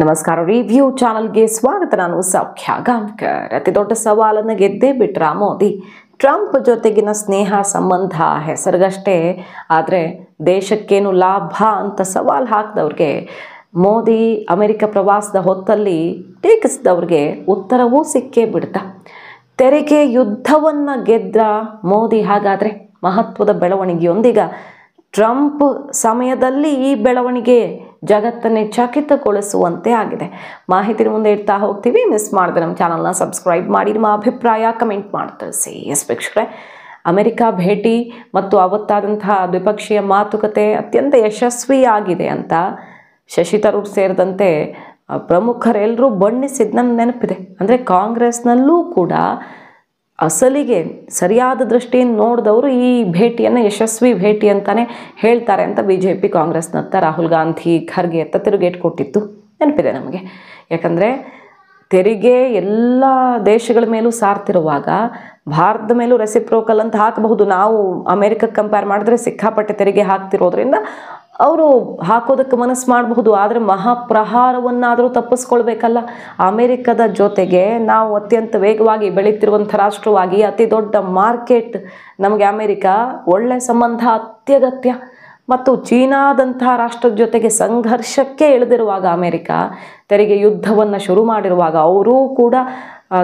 ನಮಸ್ಕಾರ. ರಿವ್ಯೂ ಚಾನಲ್ಗೆ ಸ್ವಾಗತ. ನಾನು ಸೌಖ್ಯ ಗಾಂವ್ಕರ್. ಅತಿ ದೊಡ್ಡ ಸವಾಲನ್ನು ಗೆದ್ದೇ ಬಿಟ್ರ ಮೋದಿ. ಟ್ರಂಪ್ ಜೊತೆಗಿನ ಸ್ನೇಹ ಸಂಬಂಧ ಹೆಸರಿಗಷ್ಟೇ, ಆದರೆ ದೇಶಕ್ಕೇನು ಲಾಭ ಅಂತ ಸವಾಲು ಹಾಕಿದವ್ರಿಗೆ ಮೋದಿ ಅಮೆರಿಕ ಪ್ರವಾಸದ ಹೊತ್ತಲ್ಲಿ ಟೀಕಿಸಿದವ್ರಿಗೆ ಉತ್ತರವೂ ಸಿಕ್ಕೇ ಬಿಡ್ತಾ. ತೆರಿಗೆ ಯುದ್ಧವನ್ನು ಗೆದ್ದ ಮೋದಿ. ಹಾಗಾದರೆ ಮಹತ್ವದ ಬೆಳವಣಿಗೆಯೊಂದಿಗ ಟ್ರಂಪ್ ಸಮಯದಲ್ಲಿ ಈ ಬೆಳವಣಿಗೆ ಜಗತ್ತನ್ನೇ ಚಕಿತಗೊಳಿಸುವಂತೆ ಆಗಿದೆ. ಮಾಹಿತಿ ಮುಂದೆ ಇಡ್ತಾ ಹೋಗ್ತೀವಿ. ಮಿಸ್ ಮಾಡಿದ್ರೆ ನಮ್ಮ ಚಾನಲ್ನ ಸಬ್ಸ್ಕ್ರೈಬ್ ಮಾಡಿ, ನಿಮ್ಮ ಅಭಿಪ್ರಾಯ ಕಮೆಂಟ್ ಮಾಡಿ ತಿಳಿಸಿ. ವೀಕ್ಷಕರೇ, ಅಮೆರಿಕ ಭೇಟಿ ಮತ್ತು ಅವತ್ತಾದಂತಹ ದ್ವಿಪಕ್ಷೀಯ ಮಾತುಕತೆ ಅತ್ಯಂತ ಯಶಸ್ವಿಯಾಗಿದೆ ಅಂತ ಶಶಿ ತರೂರ್ ಸೇರಿದಂತೆ ಪ್ರಮುಖರೆಲ್ಲರೂ ಬಣ್ಣಿಸಿದ ನನ್ನ ನೆನಪಿದೆ. ಅಂದರೆ ಕಾಂಗ್ರೆಸ್ನಲ್ಲೂ ಕೂಡ ಅಸಲಿಗೆ ಸರಿಯಾದ ದೃಷ್ಟಿಯಿಂದ ನೋಡಿದವರು ಈ ಭೇಟಿಯನ್ನು ಯಶಸ್ವಿ ಭೇಟಿ ಅಂತಾನೆ ಹೇಳ್ತಾರೆ ಅಂತ BJP ಕಾಂಗ್ರೆಸ್ನತ್ತ ರಾಹುಲ್ ಗಾಂಧಿ, ಖರ್ಗೆ ಅಂತ ತಿರುಗೇಟು ಕೊಟ್ಟಿತ್ತು ನೆನಪಿದೆ ನಮಗೆ. ಯಾಕಂದರೆ ತೆರಿಗೆ ಎಲ್ಲ ದೇಶಗಳ ಮೇಲೂ ಸಾರ್ತಿರುವಾಗ ಭಾರತದ ಮೇಲೂ ರೆಸಿಪ್ರೋಕಲ್ ಅಂತ ಹಾಕಬಹುದು. ನಾವು ಅಮೇರಿಕಕ್ಕೆ ಕಂಪೇರ್ ಮಾಡಿದ್ರೆ ಸಿಕ್ಕಾಪಟ್ಟೆ ತೆರಿಗೆ ಹಾಕ್ತಿರೋದ್ರಿಂದ ಅವರು ಹಾಕೋದಕ್ಕೆ ಮನಸ್ಸು ಮಾಡಬಹುದು. ಆದರೆ ಮಹಾಪ್ರಹಾರವನ್ನಾದರೂ ತಪ್ಪಿಸ್ಕೊಳ್ಬೇಕಲ್ಲ. ಅಮೇರಿಕದ ಜೊತೆಗೆ ನಾವು ಅತ್ಯಂತ ವೇಗವಾಗಿ ಬೆಳೀತಿರುವಂಥ ರಾಷ್ಟ್ರವಾಗಿ, ಅತಿ ದೊಡ್ಡ ಮಾರ್ಕೆಟ್ ನಮಗೆ ಅಮೇರಿಕ, ಒಳ್ಳೆಯ ಸಂಬಂಧ ಅತ್ಯಗತ್ಯ. ಮತ್ತು ಚೀನಾದಂತಹ ರಾಷ್ಟ್ರದ ಜೊತೆಗೆ ಸಂಘರ್ಷಕ್ಕೆ ಇಳಿದಿರುವಾಗ ಅಮೇರಿಕ ತೆರಿಗೆ ಯುದ್ಧವನ್ನು ಶುರು ಮಾಡಿರುವಾಗ, ಅವರೂ ಕೂಡ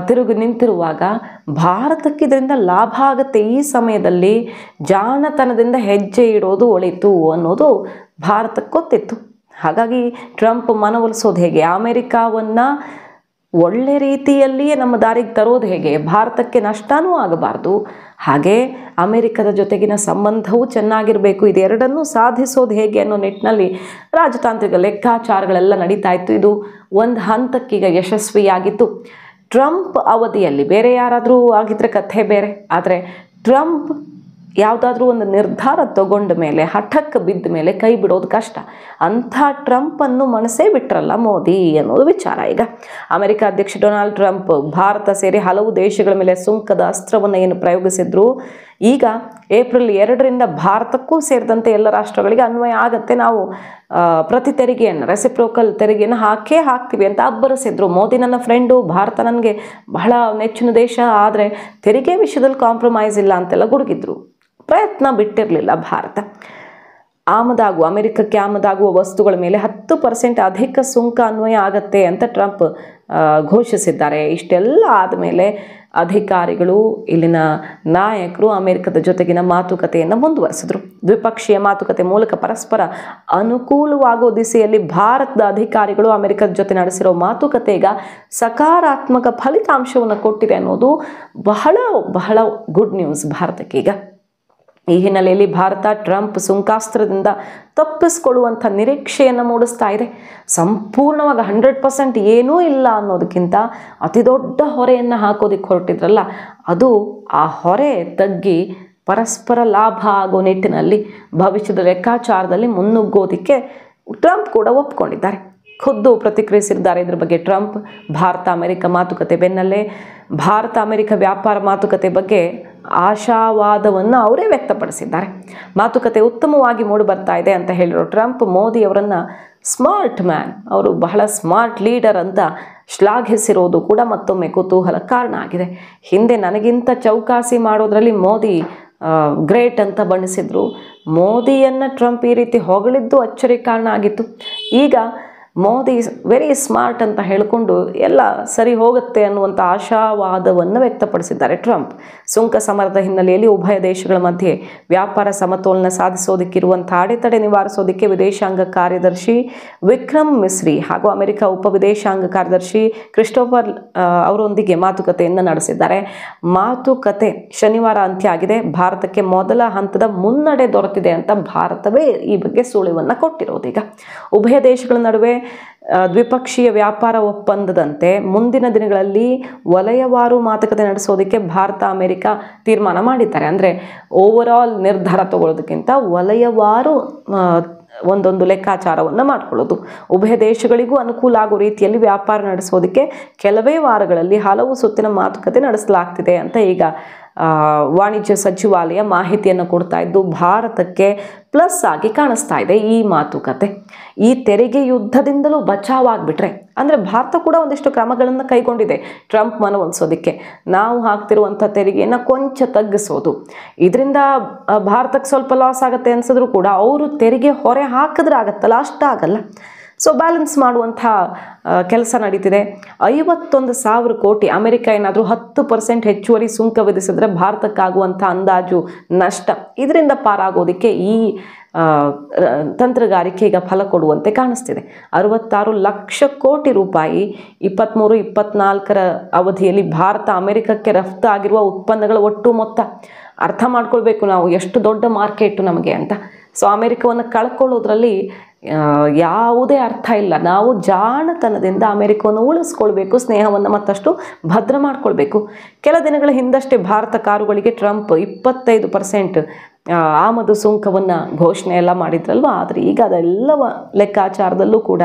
ತಿರುಗಿ ನಿಂತಿರುವಾಗ ಭಾರತಕ್ಕೆ ಇದರಿಂದ ಲಾಭ ಆಗುತ್ತೆ. ಈ ಸಮಯದಲ್ಲಿ ಜಾಣತನದಿಂದ ಹೆಜ್ಜೆ ಇಡೋದು ಒಳಿತು ಅನ್ನೋದು ಭಾರತಕ್ಕೆ ಗೊತ್ತಿತ್ತು. ಹಾಗಾಗಿ ಟ್ರಂಪ್ ಮನವೊಲಿಸೋದು ಹೇಗೆ, ಅಮೇರಿಕಾವನ್ನು ಒಳ್ಳೆ ರೀತಿಯಲ್ಲಿಯೇ ನಮ್ಮ ದಾರಿಗೆ ತರೋದು ಹೇಗೆ, ಭಾರತಕ್ಕೆ ನಷ್ಟನೂ ಆಗಬಾರ್ದು, ಹಾಗೆ ಅಮೇರಿಕದ ಜೊತೆಗಿನ ಸಂಬಂಧವೂ ಚೆನ್ನಾಗಿರಬೇಕು, ಇದೆರಡನ್ನೂ ಸಾಧಿಸೋದು ಹೇಗೆ ಅನ್ನೋ ನಿಟ್ಟಿನಲ್ಲಿ ರಾಜತಾಂತ್ರಿಕ ಲೆಕ್ಕಾಚಾರಗಳೆಲ್ಲ ನಡೀತಾ ಇತ್ತು. ಇದು ಒಂದು ಹಂತಕ್ಕೀಗ ಯಶಸ್ವಿಯಾಗಿತ್ತು. ಟ್ರಂಪ್ ಅವಧಿಯಲ್ಲಿ ಬೇರೆ ಯಾರಾದರೂ ಆಗಿದ್ರೆ ಕಥೆ ಬೇರೆ. ಆದರೆ ಟ್ರಂಪ್ ಯಾವುದಾದ್ರೂ ಒಂದು ನಿರ್ಧಾರ ತಗೊಂಡ ಮೇಲೆ, ಹಠಕ್ಕೆ ಬಿದ್ದ ಮೇಲೆ ಕೈ ಬಿಡೋದು ಕಷ್ಟ. ಅಂಥ ಟ್ರಂಪನ್ನು ಮನಸ್ಸೇ ಬಿಟ್ರಲ್ಲ ಮೋದಿ ಅನ್ನೋದು ವಿಚಾರ. ಈಗ ಅಮೆರಿಕ ಅಧ್ಯಕ್ಷ ಡೊನಾಲ್ಡ್ ಟ್ರಂಪ್ ಭಾರತ ಸೇರಿ ಹಲವು ದೇಶಗಳ ಮೇಲೆ ಸುಂಕದ ಅಸ್ತ್ರವನ್ನು ಏನು ಪ್ರಯೋಗಿಸಿದ್ರು, ಈಗ ಏಪ್ರಿಲ್ 2ರಿಂದ ಭಾರತಕ್ಕೂ ಸೇರಿದಂತೆ ಎಲ್ಲ ರಾಷ್ಟ್ರಗಳಿಗೆ ಅನ್ವಯ ಆಗತ್ತೆ. ನಾವು ಪ್ರತಿ ತೆರಿಗೆಯನ್ನು, ರೆಸಿಪ್ರೋಕಲ್ ತೆರಿಗೆಯನ್ನು ಹಾಕ್ತೀವಿ ಅಂತ ಅಬ್ಬರಿಸಿದ್ರು. ಮೋದಿ ನನ್ನ ಫ್ರೆಂಡು, ಭಾರತ ನನಗೆ ಬಹಳ ನೆಚ್ಚಿನ ದೇಶ, ಆದರೆ ತೆರಿಗೆ ವಿಷಯದಲ್ಲಿ ಕಾಂಪ್ರಮೈಸ್ ಇಲ್ಲ ಅಂತೆಲ್ಲ ಗುಡುಗಿದ್ರು. ಪ್ರಯತ್ನ ಬಿಟ್ಟಿರಲಿಲ್ಲ ಭಾರತ. ಅಮೆರಿಕಕ್ಕೆ ಆಮದಾಗುವ ವಸ್ತುಗಳ ಮೇಲೆ 10% ಅಧಿಕ ಸುಂಕ ಅನ್ವಯ ಆಗತ್ತೆ ಅಂತ ಟ್ರಂಪ್ ಘೋಷಿಸಿದ್ದಾರೆ. ಇಷ್ಟೆಲ್ಲ ಆದಮೇಲೆ ಅಧಿಕಾರಿಗಳು, ಇಲ್ಲಿನ ನಾಯಕರು ಅಮೆರಿಕದ ಜೊತೆಗಿನ ಮಾತುಕತೆಯನ್ನು ಮುಂದುವರೆಸಿದ್ರು. ದ್ವಿಪಕ್ಷೀಯ ಮಾತುಕತೆ ಮೂಲಕ ಪರಸ್ಪರ ಅನುಕೂಲವಾಗುವ ದಿಸೆಯಲ್ಲಿ ಭಾರತದ ಅಧಿಕಾರಿಗಳು ಅಮೆರಿಕದ ಜೊತೆ ನಡೆಸಿರೋ ಮಾತುಕತೆ ಈಗ ಸಕಾರಾತ್ಮಕ ಫಲಿತಾಂಶವನ್ನು ಕೊಟ್ಟಿದೆ ಅನ್ನೋದು ಬಹಳ ಬಹಳ ಗುಡ್ ನ್ಯೂಸ್ ಭಾರತಕ್ಕೀಗ. ಈ ಹಿನ್ನೆಲೆಯಲ್ಲಿ ಭಾರತ ಟ್ರಂಪ್ ಸುಂಕಾಸ್ತ್ರದಿಂದ ತಪ್ಪಿಸ್ಕೊಳ್ಳುವಂಥ ನಿರೀಕ್ಷೆಯನ್ನು ಮೂಡಿಸ್ತಾ ಇದೆ. ಸಂಪೂರ್ಣವಾಗಿ 100% ಏನೂ ಇಲ್ಲ ಅನ್ನೋದಕ್ಕಿಂತ ಅತಿ ದೊಡ್ಡ ಹೊರೆಯನ್ನು ಹಾಕೋದಕ್ಕೆ ಹೊರಟಿದ್ರಲ್ಲ, ಅದು ಆ ಹೊರೆ ತಗ್ಗಿ ಪರಸ್ಪರ ಲಾಭ ಆಗೋ ನಿಟ್ಟಿನಲ್ಲಿ ಭವಿಷ್ಯದ ಲೆಕ್ಕಾಚಾರದಲ್ಲಿ ಮುನ್ನುಗ್ಗೋದಕ್ಕೆ ಟ್ರಂಪ್ ಕೂಡ ಒಪ್ಕೊಂಡಿದ್ದಾರೆ. ಖುದ್ದು ಪ್ರತಿಕ್ರಿಯಿಸಿದ್ದಾರೆ ಇದ್ರ ಬಗ್ಗೆ ಟ್ರಂಪ್. ಭಾರತ ಅಮೆರಿಕ ಮಾತುಕತೆ ಬೆನ್ನಲ್ಲೇ ಭಾರತ ಅಮೆರಿಕ ವ್ಯಾಪಾರ ಮಾತುಕತೆ ಬಗ್ಗೆ ಆಶಾವಾದವನ್ನು ಅವರೇ ವ್ಯಕ್ತಪಡಿಸಿದ್ದಾರೆ. ಮಾತುಕತೆ ಉತ್ತಮವಾಗಿ ಮೂಡಿ ಬರ್ತಾ ಇದೆ ಅಂತ ಹೇಳಿರೋ ಟ್ರಂಪ್ ಮೋದಿ ಅವರನ್ನು ಸ್ಮಾರ್ಟ್ ಮ್ಯಾನ್, ಅವರು ಬಹಳ ಸ್ಮಾರ್ಟ್ ಲೀಡರ್ ಅಂತ ಶ್ಲಾಘಿಸಿರೋದು ಕೂಡ ಮತ್ತೊಮ್ಮೆ ಕುತೂಹಲ ಕಾರಣ ಆಗಿದೆ. ಹಿಂದೆ ನನಗಿಂತ ಚೌಕಾಸಿ ಮಾಡೋದ್ರಲ್ಲಿ ಮೋದಿ ಗ್ರೇಟ್ ಅಂತ ಬಣ್ಣಿಸಿದ್ರು. ಮೋದಿಯನ್ನು ಟ್ರಂಪ್ ಈ ರೀತಿ ಹೊಗಳಿದ್ದು ಅಚ್ಚರಿ ಕಾರಣ ಆಗಿತ್ತು. ಈಗ ಮೋದಿ ವೆರಿ ಸ್ಮಾರ್ಟ್ ಅಂತ ಹೇಳಿಕೊಂಡು ಎಲ್ಲ ಸರಿ ಹೋಗುತ್ತೆ ಅನ್ನುವಂಥ ಆಶಾವಾದವನ್ನು ವ್ಯಕ್ತಪಡಿಸಿದ್ದಾರೆ ಟ್ರಂಪ್. ಸುಂಕ ಸಮರದ ಹಿನ್ನೆಲೆಯಲ್ಲಿ ಉಭಯ ದೇಶಗಳ ಮಧ್ಯೆ ವ್ಯಾಪಾರ ಸಮತೋಲನ ಸಾಧಿಸೋದಕ್ಕಿರುವಂಥ ಅಡೆತಡೆ ನಿವಾರಿಸೋದಕ್ಕೆ ವಿದೇಶಾಂಗ ಕಾರ್ಯದರ್ಶಿ ವಿಕ್ರಮ್ ಮಿಸ್ರಿ ಹಾಗೂ ಅಮೆರಿಕ ಉಪ ವಿದೇಶಾಂಗ ಕಾರ್ಯದರ್ಶಿ ಕ್ರಿಸ್ಟೋಫರ್ ಅವರೊಂದಿಗೆ ಮಾತುಕತೆಯನ್ನು ನಡೆಸಿದ್ದಾರೆ. ಮಾತುಕತೆ ಶನಿವಾರ ಅಂತ್ಯ ಆಗಿದೆ. ಭಾರತಕ್ಕೆ ಮೊದಲ ಹಂತದ ಮುನ್ನಡೆ ದೊರೆತಿದೆ ಅಂತ ಭಾರತವೇ ಈ ಬಗ್ಗೆ ಸುಳಿವನ್ನು ಕೊಟ್ಟಿರೋದು. ಈಗ ಉಭಯ ದೇಶಗಳ ನಡುವೆ ದ್ವಿಪಕ್ಷೀಯ ವ್ಯಾಪಾರ ಒಪ್ಪಂದದಂತೆ ಮುಂದಿನ ದಿನಗಳಲ್ಲಿ ವಲಯವಾರು ಮಾತುಕತೆ ನಡೆಸೋದಕ್ಕೆ ಭಾರತ ಅಮೆರಿಕ ತೀರ್ಮಾನ ಮಾಡಿದ್ದಾರೆ. ಅಂದರೆ ಓವರಾಲ್ ನಿರ್ಧಾರ ತಗೊಳ್ಳೋದಕ್ಕಿಂತ ವಲಯವಾರು ಒಂದೊಂದು ಲೆಕ್ಕಾಚಾರವನ್ನು ಮಾಡಿಕೊಳ್ಳೋದು. ಉಭಯ ದೇಶಗಳಿಗೂ ಅನುಕೂಲ ಆಗೋ ರೀತಿಯಲ್ಲಿ ವ್ಯಾಪಾರ ನಡೆಸೋದಕ್ಕೆ ಕೆಲವೇ ವಾರಗಳಲ್ಲಿ ಹಲವು ಸುತ್ತಿನ ಮಾತುಕತೆ ನಡೆಸಲಾಗ್ತಿದೆ ಅಂತ ಈಗ ವಾಣಿಜ್ಯ ಸಚಿವಾಲಯ ಮಾಹಿತಿಯನ್ನು ಕೊಡ್ತಾ ಇದ್ದು ಭಾರತಕ್ಕೆ ಪ್ಲಸ್ ಆಗಿ ಕಾಣಿಸ್ತಾ ಇದೆ ಈ ಮಾತುಕತೆ. ಈ ತೆರಿಗೆ ಯುದ್ಧದಿಂದಲೂ ಬಚಾವಾಗ್ಬಿಟ್ರೆ, ಅಂದರೆ ಭಾರತ ಕೂಡ ಒಂದಿಷ್ಟು ಕ್ರಮಗಳನ್ನು ಕೈಗೊಂಡಿದೆ ಟ್ರಂಪ್ ಮನವೊಲಿಸೋದಕ್ಕೆ. ನಾವು ಹಾಕ್ತಿರುವಂಥ ತೆರಿಗೆಯನ್ನು ಕೊಂಚ ತಗ್ಗಿಸೋದು, ಇದರಿಂದ ಭಾರತಕ್ಕೆ ಸ್ವಲ್ಪ ಲಾಸ್ ಆಗುತ್ತೆ ಅನ್ಸಿದ್ರು ಕೂಡ ಅವರು ತೆರಿಗೆ ಹೊರೆ ಹಾಕಿದ್ರೆ ಆಗತ್ತಲ್ಲ, ಅಷ್ಟಾಗಲ್ಲ. ಸೊ ಬ್ಯಾಲೆನ್ಸ್ ಮಾಡುವಂಥ ಕೆಲಸ ನಡೀತಿದೆ. 51,000 ಕೋಟಿ ಅಮೆರಿಕ ಏನಾದರೂ 10% ಹೆಚ್ಚುವರಿ ಸುಂಕ ವಿಧಿಸಿದ್ರೆ ಭಾರತಕ್ಕಾಗುವಂಥ ಅಂದಾಜು ನಷ್ಟ, ಇದರಿಂದ ಪಾರಾಗೋದಕ್ಕೆ ಈ ತಂತ್ರಗಾರಿಕೆ ಈಗ ಫಲ ಕೊಡುವಂತೆ ಕಾಣಿಸ್ತಿದೆ. 66 ಲಕ್ಷ ಕೋಟಿ ರೂಪಾಯಿ 23-24 ಅವಧಿಯಲ್ಲಿ ಭಾರತ ಅಮೆರಿಕಕ್ಕೆ ರಫ್ತು ಆಗಿರುವ ಉತ್ಪನ್ನಗಳ ಒಟ್ಟು ಮೊತ್ತ. ಅರ್ಥ ಮಾಡ್ಕೊಳ್ಬೇಕು ನಾವು ಎಷ್ಟು ದೊಡ್ಡ ಮಾರ್ಕೆಟು ನಮಗೆ ಅಂತ. ಸೊ ಅಮೆರಿಕವನ್ನು ಕಳ್ಕೊಳ್ಳೋದ್ರಲ್ಲಿ ಯಾವುದೇ ಅರ್ಥ ಇಲ್ಲ. ನಾವು ಜಾಣತನದಿಂದ ಅಮೆರಿಕವನ್ನು ಉಳಿಸ್ಕೊಳ್ಬೇಕು, ಸ್ನೇಹವನ್ನು ಮತ್ತಷ್ಟು ಭದ್ರ ಮಾಡ್ಕೊಳ್ಬೇಕು. ಕೆಲ ದಿನಗಳ ಹಿಂದಷ್ಟೇ ಭಾರತ ಕಾರುಗಳಿಗೆ ಟ್ರಂಪ್ 25% ಆಮದು ಸುಂಕವನ್ನು ಘೋಷಣೆ ಎಲ್ಲ ಮಾಡಿದ್ರಲ್ವ. ಆದರೆ ಈಗ ಅದೆಲ್ಲವ ಲೆಕ್ಕಾಚಾರದಲ್ಲೂ ಕೂಡ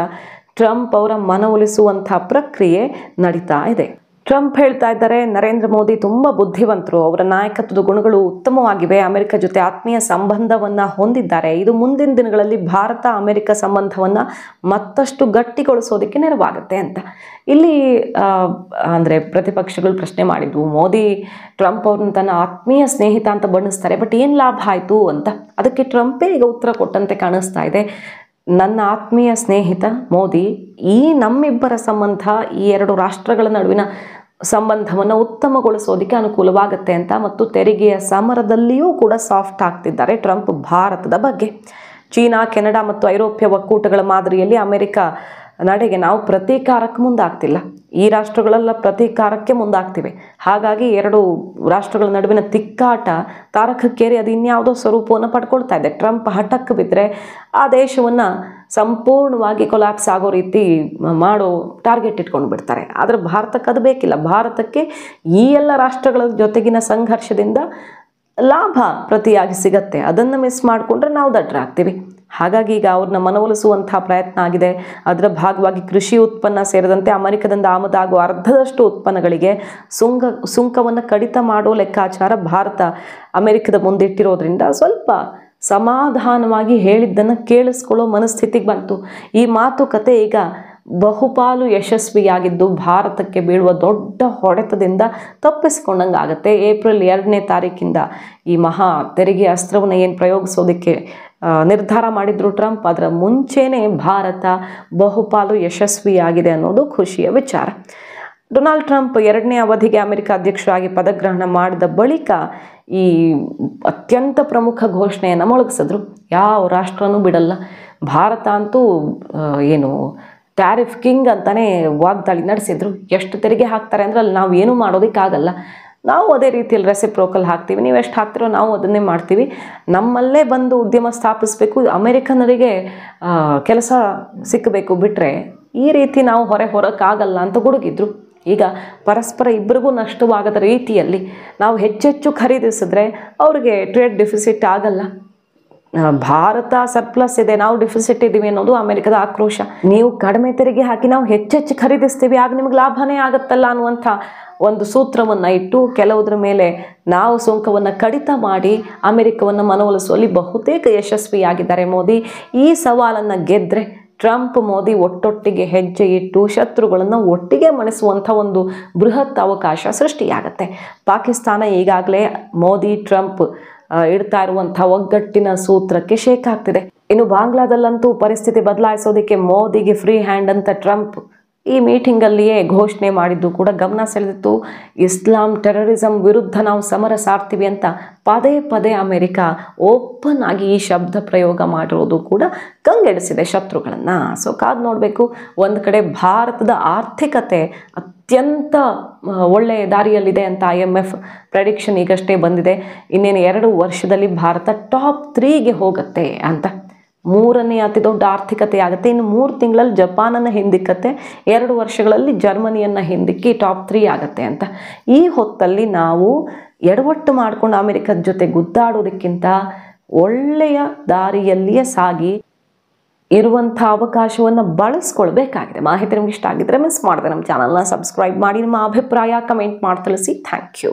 ಟ್ರಂಪ್ ಅವರ ಮನವೊಲಿಸುವಂಥ ಪ್ರಕ್ರಿಯೆ ನಡೀತಾ ಇದೆ. ಟ್ರಂಪ್ ಹೇಳ್ತಾ ಇದ್ದಾರೆ, ನರೇಂದ್ರ ಮೋದಿ ತುಂಬ ಬುದ್ಧಿವಂತರು, ಅವರ ನಾಯಕತ್ವದ ಗುಣಗಳು ಉತ್ತಮವಾಗಿವೆ, ಅಮೆರಿಕ ಜೊತೆ ಆತ್ಮೀಯ ಸಂಬಂಧವನ್ನು ಹೊಂದಿದ್ದಾರೆ, ಇದು ಮುಂದಿನ ದಿನಗಳಲ್ಲಿ ಭಾರತ ಅಮೆರಿಕ ಸಂಬಂಧವನ್ನು ಮತ್ತಷ್ಟು ಗಟ್ಟಿಗೊಳಿಸೋದಕ್ಕೆ ನೆರವಾಗುತ್ತೆ ಅಂತ. ಇಲ್ಲಿ ಅಂದರೆ ಪ್ರತಿಪಕ್ಷಗಳು ಪ್ರಶ್ನೆ ಮಾಡಿದ್ವು, ಮೋದಿ ಟ್ರಂಪ್ ಅವ್ರನ್ನ ತನ್ನ ಆತ್ಮೀಯ ಸ್ನೇಹಿತ ಅಂತ ಬಣ್ಣಿಸ್ತಾರೆ, ಬಟ್ ಏನು ಲಾಭ ಆಯಿತು ಅಂತ. ಅದಕ್ಕೆ ಟ್ರಂಪೇ ಈಗ ಉತ್ತರ ಕೊಟ್ಟಂತೆ ಕಾಣಿಸ್ತಾ ಇದೆ. ನನ್ನ ಆತ್ಮೀಯ ಸ್ನೇಹಿತ ಮೋದಿ ಈ ನಮ್ಮಿಬ್ಬರ ಸಂಬಂಧ, ಈ ಎರಡು ರಾಷ್ಟ್ರಗಳ ನಡುವಿನ ಸಂಬಂಧವನ್ನು ಉತ್ತಮಗೊಳಿಸೋದಕ್ಕೆ ಅನುಕೂಲವಾಗುತ್ತೆ ಅಂತ. ಮತ್ತು ತೆರಿಗೆಯ ಸಮರದಲ್ಲಿಯೂ ಕೂಡ ಸಾಫ್ಟ್ ಆಗ್ತಿದ್ದಾರೆ ಟ್ರಂಪ್ ಭಾರತದ ಬಗ್ಗೆ. ಚೀನಾ, ಕೆನಡಾ ಮತ್ತು ಐರೋಪ್ಯ ಒಕ್ಕೂಟಗಳ ಮಾದರಿಯಲ್ಲಿ ಅಮೆರಿಕ ನಡೆಗೆ ನಾವು ಪ್ರತೀಕಾರಕ್ಕೆ ಮುಂದಾಗ್ತಿಲ್ಲ, ಈ ರಾಷ್ಟ್ರಗಳೆಲ್ಲ ಪ್ರತೀಕಾರಕ್ಕೆ ಮುಂದಾಗ್ತಿವೆ. ಹಾಗಾಗಿ ಎರಡು ರಾಷ್ಟ್ರಗಳ ನಡುವಿನ ತಿಕ್ಕಾಟ ತಾರಕಕ್ಕೇರಿ ಅದು ಇನ್ಯಾವುದೋ ಸ್ವರೂಪವನ್ನು ಪಡ್ಕೊಳ್ತಾ ಇದೆ. ಟ್ರಂಪ್ ಹಠಕ್ಕೆ ಬಿದ್ದರೆ ಆ ದೇಶವನ್ನು ಸಂಪೂರ್ಣವಾಗಿ ಕೊಲಾಪ್ಸ್ ಆಗೋ ರೀತಿ ಮಾಡೋ ಟಾರ್ಗೆಟ್ ಇಟ್ಕೊಂಡು ಬಿಡ್ತಾರೆ. ಆದರೆ ಭಾರತಕ್ಕೆ ಅದು ಬೇಕಿಲ್ಲ. ಭಾರತಕ್ಕೆ ಈ ಎಲ್ಲ ರಾಷ್ಟ್ರಗಳ ಜೊತೆಗಿನ ಸಂಘರ್ಷದಿಂದ ಲಾಭ ಪ್ರತಿಯಾಗಿ ಸಿಗತ್ತೆ. ಅದನ್ನು ಮಿಸ್ ಮಾಡಿಕೊಂಡ್ರೆ ನಾವು ದಡ್ಡರಾಗ್ತೀವಿ. ಹಾಗಾಗಿ ಈಗ ಅವ್ರನ್ನ ಮನವೊಲಿಸುವಂಥ ಪ್ರಯತ್ನ ಆಗಿದೆ. ಅದರ ಭಾಗವಾಗಿ ಕೃಷಿ ಉತ್ಪನ್ನ ಸೇರಿದಂತೆ ಅಮೆರಿಕದಿಂದ ಆಮದಾಗುವ ಅರ್ಧದಷ್ಟು ಉತ್ಪನ್ನಗಳಿಗೆ ಸುಂಕವನ್ನು ಕಡಿತ ಮಾಡೋ ಲೆಕ್ಕಾಚಾರ ಭಾರತ ಅಮೆರಿಕದ ಮುಂದಿಟ್ಟಿರೋದ್ರಿಂದ ಸ್ವಲ್ಪ ಸಮಾಧಾನವಾಗಿ ಹೇಳಿದ್ದನ್ನು ಕೇಳಿಸ್ಕೊಳ್ಳೋ ಮನಸ್ಥಿತಿಗೆ ಬಂತು. ಈ ಮಾತುಕತೆ ಈಗ ಬಹುಪಾಲು ಯಶಸ್ವಿಯಾಗಿದ್ದು ಭಾರತಕ್ಕೆ ಬೀಳುವ ದೊಡ್ಡ ಹೊಡೆತದಿಂದ ತಪ್ಪಿಸ್ಕೊಂಡಂಗೆ ಆಗುತ್ತೆ. ಏಪ್ರಿಲ್ 2ನೇ ತಾರೀಕಿಂದ ಈ ಮಹಾ ತೆರಿಗೆ ಅಸ್ತ್ರವನ್ನು ಏನು ಪ್ರಯೋಗಿಸೋದಕ್ಕೆ ನಿರ್ಧಾರ ಮಾಡಿದ್ರು ಟ್ರಂಪ್, ಅದರ ಮುಂಚೆನೇ ಭಾರತ ಬಹುಪಾಲು ಯಶಸ್ವಿಯಾಗಿದೆ ಅನ್ನೋದು ಖುಷಿಯ ವಿಚಾರ. ಡೊನಾಲ್ಡ್ ಟ್ರಂಪ್ 2ನೇ ಅವಧಿಗೆ ಅಮೆರಿಕ ಅಧ್ಯಕ್ಷರಾಗಿ ಪದಗ್ರಹಣ ಮಾಡಿದ ಬಳಿಕ ಈ ಅತ್ಯಂತ ಪ್ರಮುಖ ಘೋಷಣೆಯನ್ನು ಮೊಳಗಿಸಿದ್ರು. ಯಾವ ರಾಷ್ಟ್ರನೂ ಬಿಡಲ್ಲ, ಭಾರತ ಅಂತೂ ಏನು ಟ್ಯಾರಿಫ್ ಕಿಂಗ್ ಅಂತಾನೆ ವಾಗ್ದಾಳಿ ನಡೆಸಿದ್ರು. ಎಷ್ಟು ತೆರಿಗೆ ಹಾಕ್ತಾರೆ ಅಂದರೆ ಅಲ್ಲಿ ನಾವು ಏನೂ ಮಾಡೋದಕ್ಕಾಗಲ್ಲ, ನಾವು ಅದೇ ರೀತಿಯಲ್ಲಿ ರೆಸಿಪ್ರೋಕಲ್ ಹಾಕ್ತೀವಿ, ನೀವು ಎಷ್ಟು ಹಾಕ್ತಿರೋ ನಾವು ಅದನ್ನೇ ಮಾಡ್ತೀವಿ, ನಮ್ಮಲ್ಲೇ ಬಂದು ಉದ್ಯಮ ಸ್ಥಾಪಿಸಬೇಕು, ಅಮೆರಿಕನರಿಗೆ ಕೆಲಸ ಸಿಕ್ಕಬೇಕು, ಬಿಟ್ಟರೆ ಈ ರೀತಿ ನಾವು ಹೊರಕ್ಕಾಗಲ್ಲ ಅಂತ ಗುಡುಗಿದ್ರು. ಈಗ ಪರಸ್ಪರ ಇಬ್ಬರಿಗೂ ನಷ್ಟವಾಗದ ರೀತಿಯಲ್ಲಿ ನಾವು ಹೆಚ್ಚೆಚ್ಚು ಖರೀದಿಸಿದ್ರೆ ಅವ್ರಿಗೆ ಟ್ರೇಡ್ ಡೆಫಿಸಿಟ್ ಆಗಲ್ಲ. ಭಾರತ ಸರ್ಪ್ಲಸ್ ಇದೆ, ನಾವು ಡೆಫಿಸಿಟ್ ಇದ್ದೀವಿ ಅನ್ನೋದು ಅಮೆರಿಕದ ಆಕ್ರೋಶ. ನೀವು ಕಡಿಮೆ ತೆರಿಗೆ ಹಾಕಿ ನಾವು ಹೆಚ್ಚೆಚ್ಚು ಖರೀದಿಸ್ತೀವಿ, ಆಗ ನಿಮ್ಗೆ ಲಾಭನೇ ಆಗುತ್ತಲ್ಲ ಅನ್ನುವಂಥ ಒಂದು ಸೂತ್ರವನ್ನು ಇಟ್ಟು ಕೆಲವುದ್ರ ಮೇಲೆ ನಾವು ಸುಂಕವನ್ನು ಕಡಿತ ಮಾಡಿ ಅಮೆರಿಕವನ್ನು ಮನವೊಲಿಸುವಲ್ಲಿ ಬಹುತೇಕ ಯಶಸ್ವಿಯಾಗಿದ್ದಾರೆ ಮೋದಿ. ಈ ಸವಾಲನ್ನು ಗೆದ್ದರೆ ಟ್ರಂಪ್ ಮೋದಿ ಒಟ್ಟೊಟ್ಟಿಗೆ ಹೆಜ್ಜೆ ಇಟ್ಟು ಶತ್ರುಗಳನ್ನು ಒಟ್ಟಿಗೆ ಮಣಿಸುವಂಥ ಒಂದು ಬೃಹತ್ ಅವಕಾಶ ಸೃಷ್ಟಿಯಾಗತ್ತೆ. ಪಾಕಿಸ್ತಾನ ಈಗಾಗಲೇ ಮೋದಿ ಟ್ರಂಪ್ ಇಡ್ತಾ ಇರುವಂಥ ಒಗ್ಗಟ್ಟಿನ ಸೂತ್ರಕ್ಕೆ ಶೇಕ್ ಆಗ್ತಿದೆ. ಇನ್ನು ಬಾಂಗ್ಲಾದಲ್ಲಂತೂ ಪರಿಸ್ಥಿತಿ ಬದಲಾಯಿಸೋದಕ್ಕೆ ಮೋದಿಗೆ ಫ್ರೀ ಹ್ಯಾಂಡ್ ಅಂತ ಟ್ರಂಪ್ ಈ ಮೀಟಿಂಗಲ್ಲಿಯೇ ಘೋಷಣೆ ಮಾಡಿದ್ದು ಕೂಡ ಗಮನ ಸೆಳೆದಿತ್ತು. ಇಸ್ಲಾಂ ಟೆರರಿಸಂ ವಿರುದ್ಧ ನಾವು ಸಮರ ಸಾರ್ತೀವಿ ಅಂತ ಪದೇ ಪದೇ ಅಮೆರಿಕ ಓಪನ್ ಆಗಿ ಈ ಶಬ್ದ ಪ್ರಯೋಗ ಮಾಡಿರೋದು ಕೂಡ ಕಂಗೆಡಿಸಿದೆ ಶತ್ರುಗಳನ್ನು. ಸೊ ಕಾದು ನೋಡಬೇಕು. ಒಂದು ಕಡೆ ಭಾರತದ ಆರ್ಥಿಕತೆ ಅತ್ಯಂತ ಒಳ್ಳೆಯ ದಾರಿಯಲ್ಲಿದೆ ಅಂತ IMF ಪ್ರೆಡಿಕ್ಷನ್ ಈಗಷ್ಟೇ ಬಂದಿದೆ. ಇನ್ನೇನು 2 ವರ್ಷದಲ್ಲಿ ಭಾರತ ಟಾಪ್ 3ಗೆ ಹೋಗುತ್ತೆ ಅಂತ. 3ನೇ ಅತಿ ದೊಡ್ಡ ಆರ್ಥಿಕತೆ ಆಗುತ್ತೆ. ಇನ್ನು 3 ತಿಂಗಳಲ್ಲಿ ಜಪಾನನ್ನು ಹಿಂದಿಕ್ಕತ್ತೆ, 2 ವರ್ಷಗಳಲ್ಲಿ ಜರ್ಮನಿಯನ್ನು ಹಿಂದಿಕ್ಕಿ ಟಾಪ್ 3 ಆಗುತ್ತೆ ಅಂತ. ಈ ಹೊತ್ತಲ್ಲಿ ನಾವು ಎಡವಟ್ಟು ಮಾಡಿಕೊಂಡು ಅಮೆರಿಕದ ಜೊತೆ ಗುದ್ದಾಡೋದಕ್ಕಿಂತ ಒಳ್ಳೆಯ ದಾರಿಯಲ್ಲಿಯೇ ಸಾಗಿ ಇರುವಂಥ ಅವಕಾಶವನ್ನು ಬಳಸ್ಕೊಳ್ಬೇಕಾಗಿದೆ. ಮಾಹಿತಿ ನಿಮ್ಗೆ ಇಷ್ಟ ಆಗಿದ್ರೆ ಮಿಸ್ ಮಾಡಿದೆ ನಮ್ಮ ಚಾನಲ್ನ ಸಬ್ಸ್ಕ್ರೈಬ್ ಮಾಡಿ, ನಿಮ್ಮ ಅಭಿಪ್ರಾಯ ಕಮೆಂಟ್ ಮಾಡಿ ತಿಳಿಸಿ. Thank you.